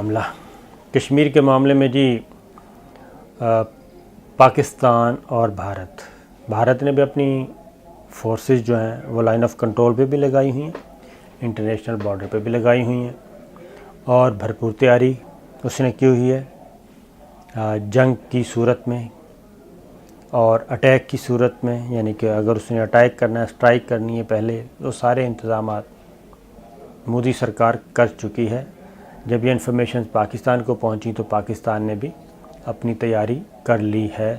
معاملہ کشمیر کے معاملے میں جی پاکستان اور بھارت نے بھی اپنی فورسز جو ہیں وہ لائن آف کنٹرول پہ بھی لگائی ہوئی ہیں، انٹرنیشنل بارڈر پہ بھی لگائی ہوئی ہیں اور بھرپور تیاری اس نے کی ہوئی ہے جنگ کی صورت میں اور اٹیک کی صورت میں، یعنی کہ اگر اس نے اٹیک کرنا ہے، اسٹرائک کرنی ہے، پہلے وہ سارے انتظامات مودی سرکار کر چکی ہے۔ جب یہ انفارمیشن پاکستان کو پہنچی تو پاکستان نے بھی اپنی تیاری کر لی ہے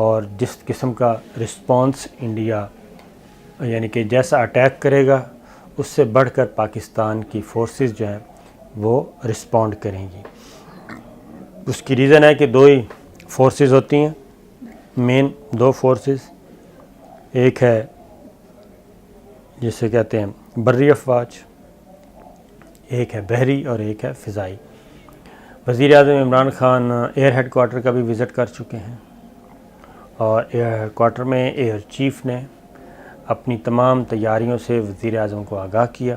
اور جس قسم کا رسپانس انڈیا یعنی کہ جیسا اٹیک کرے گا اس سے بڑھ کر پاکستان کی فورسز جو ہیں وہ رسپونڈ کریں گی۔ اس کی ریزن ہے کہ دو ہی فورسز ہوتی ہیں، مین دو فورسز، ایک ہے جسے کہتے ہیں بری افواج، ایک ہے بحری اور ایک ہے فضائی۔ وزیر اعظم Imran Khan air headquarter کا بھی وزٹ کر چکے ہیں اور ایئر ہیڈ کوارٹر میں ایئر چیف نے اپنی تمام تیاریوں سے وزیر اعظم کو آگاہ کیا،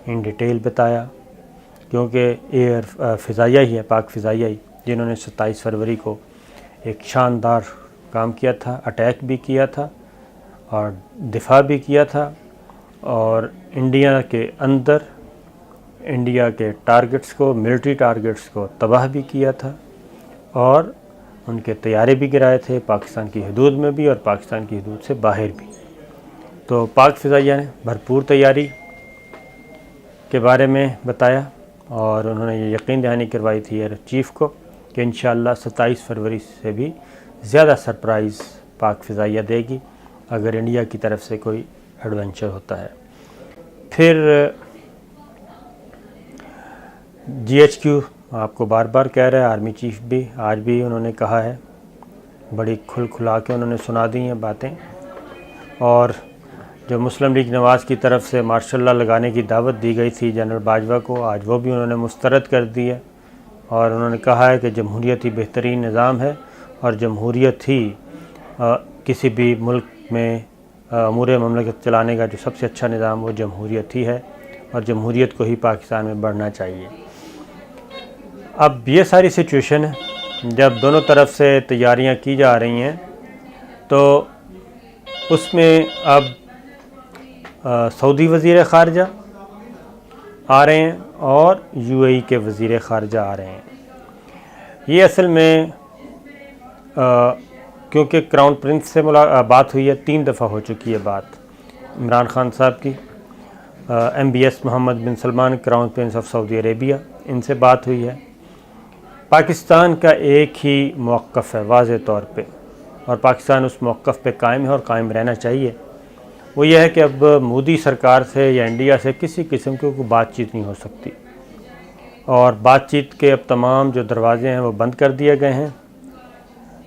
ان ڈیٹیل بتایا، کیونکہ ایئر فضائیہ ہی ہے، پاک فضائیہ ہی، جنہوں نے 27 فروری کو ایک شاندار کام کیا تھا، اٹیک بھی کیا تھا اور دفاع بھی کیا تھا اور انڈیا کے اندر انڈیا کے ٹارگٹس کو، ملٹری ٹارگٹس کو تباہ بھی کیا تھا اور ان کے طیارے بھی گرائے تھے، پاکستان کی حدود میں بھی اور پاکستان کی حدود سے باہر بھی۔ تو پاک فضائیہ نے بھرپور تیاری کے بارے میں بتایا اور انہوں نے یہ یقین دہانی کروائی تھی ایئر چیف کو کہ انشاءاللہ 27 فروری سے بھی زیادہ سرپرائز پاک فضائیہ دے گی اگر انڈیا کی طرف سے کوئی ایڈونچر ہوتا ہے۔ پھر جی ایچ کیو آپ کو بار بار کہہ رہا ہے، آرمی چیف بھی آج بھی انہوں نے کہا ہے، بڑی کھلا کے انہوں نے سنا دی ہیں باتیں، اور جو مسلم لیگ نواز کی طرف سے مارشل لا لگانے کی دعوت دی گئی تھی جنرل باجوہ کو، آج وہ بھی انہوں نے مسترد کر دی ہے اور انہوں نے کہا ہے کہ جمہوریت ہی بہترین نظام ہے اور جمہوریت ہی کسی بھی ملک میں امور مملکت چلانے کا جو سب سے اچھا نظام وہ جمہوریت ہی ہے اور جمہوریت کو ہی پاکستان میں بڑھنا چاہیے۔ اب یہ ساری سچویشن ہے، جب دونوں طرف سے تیاریاں کی جا رہی ہیں تو اس میں اب سعودی وزیر خارجہ آ رہے ہیں اور یو اے ای کے وزیر خارجہ آ رہے ہیں۔ یہ اصل میں کیونکہ کراؤن پرنس سے بات ہوئی ہے، 3 دفعہ ہو چکی ہے بات عمران خان صاحب کی، MBS Mohammed bin Salman crown prince of Saudi Arabia, ان سے بات ہوئی ہے۔ پاکستان کا ایک ہی موقف ہے واضح طور پہ اور پاکستان اس موقف پہ قائم ہے اور قائم رہنا چاہیے، وہ یہ ہے کہ اب مودی سرکار سے یا انڈیا سے کسی قسم کی کوئی بات چیت نہیں ہو سکتی اور بات چیت کے اب تمام جو دروازے ہیں وہ بند کر دیے گئے ہیں۔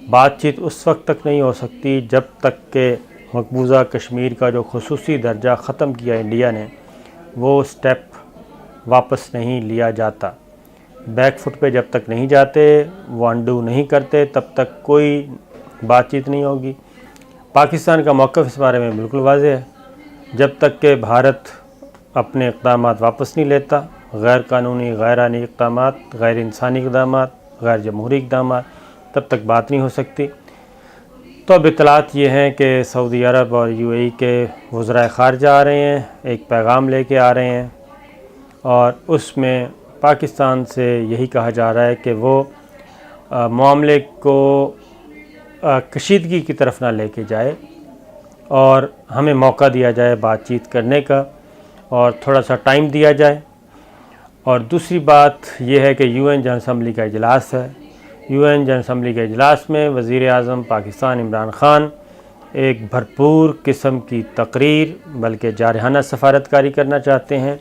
بات چیت اس وقت تک نہیں ہو سکتی جب تک کہ مقبوضہ کشمیر کا جو خصوصی درجہ ختم کیا انڈیا نے وہ سٹیپ واپس نہیں لیا جاتا۔ بیک فٹ پہ جب تک نہیں جاتے، وہ انڈو نہیں کرتے، تب تک کوئی بات چیت نہیں ہوگی۔ پاکستان کا موقف اس بارے میں بالکل واضح ہے، جب تک کہ بھارت اپنے اقدامات واپس نہیں لیتا، غیر قانونی، غیر آئینی اقدامات، غیر انسانی اقدامات، غیر جمہوری اقدامات، تب تک بات نہیں ہو سکتی۔ تو اب اطلاعات یہ ہیں کہ سعودی عرب اور یو اے ای کے وزرائے خارجہ آ رہے ہیں، ایک پیغام لے کے آ رہے ہیں اور اس میں پاکستان سے یہی کہا جا رہا ہے کہ وہ معاملے کو کشیدگی کی طرف نہ لے کے جائے اور ہمیں موقع دیا جائے بات چیت کرنے کا اور تھوڑا سا ٹائم دیا جائے۔ اور دوسری بات یہ ہے کہ یو این جنرل اسمبلی کا اجلاس ہے، یو این جنرل اسمبلی کے اجلاس میں وزیر اعظم پاکستان عمران خان ایک بھرپور قسم کی تقریر بلکہ جارحانہ سفارتکاری کرنا چاہتے ہیں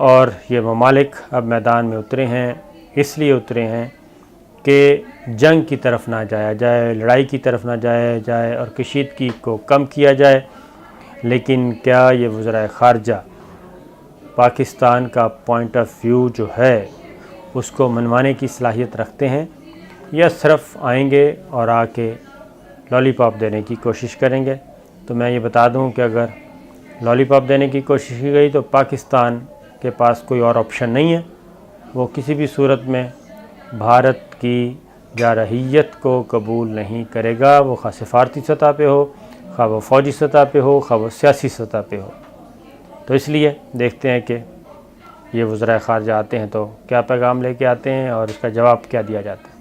اور یہ ممالک اب میدان میں اترے ہیں، اس لیے اترے ہیں کہ جنگ کی طرف نہ جایا جائے، لڑائی کی طرف نہ جایا جائے اور کشیدگی کو کم کیا جائے۔ لیکن کیا یہ وزرائے خارجہ پاکستان کا پوائنٹ آف ویو جو ہے اس کو منوانے کی صلاحیت رکھتے ہیں یا صرف آئیں گے اور آ کے لالی پاپ دینے کی کوشش کریں گے؟ تو میں یہ بتا دوں کہ اگر لالی پاپ دینے کی کوشش کی گئی تو پاکستان کے پاس کوئی اور آپشن نہیں ہے وہ کسی بھی صورت میں بھارت کی جارحیت کو قبول نہیں کرے گا، وہ خواہ سفارتی سطح پہ ہو، خواہ وہ فوجی سطح پہ ہو، خواہ وہ سیاسی سطح پہ ہو۔ تو اس لیے دیکھتے ہیں کہ یہ وزرائے خارجہ آتے ہیں تو کیا پیغام لے کے آتے ہیں اور اس کا جواب کیا دیا جاتا ہے۔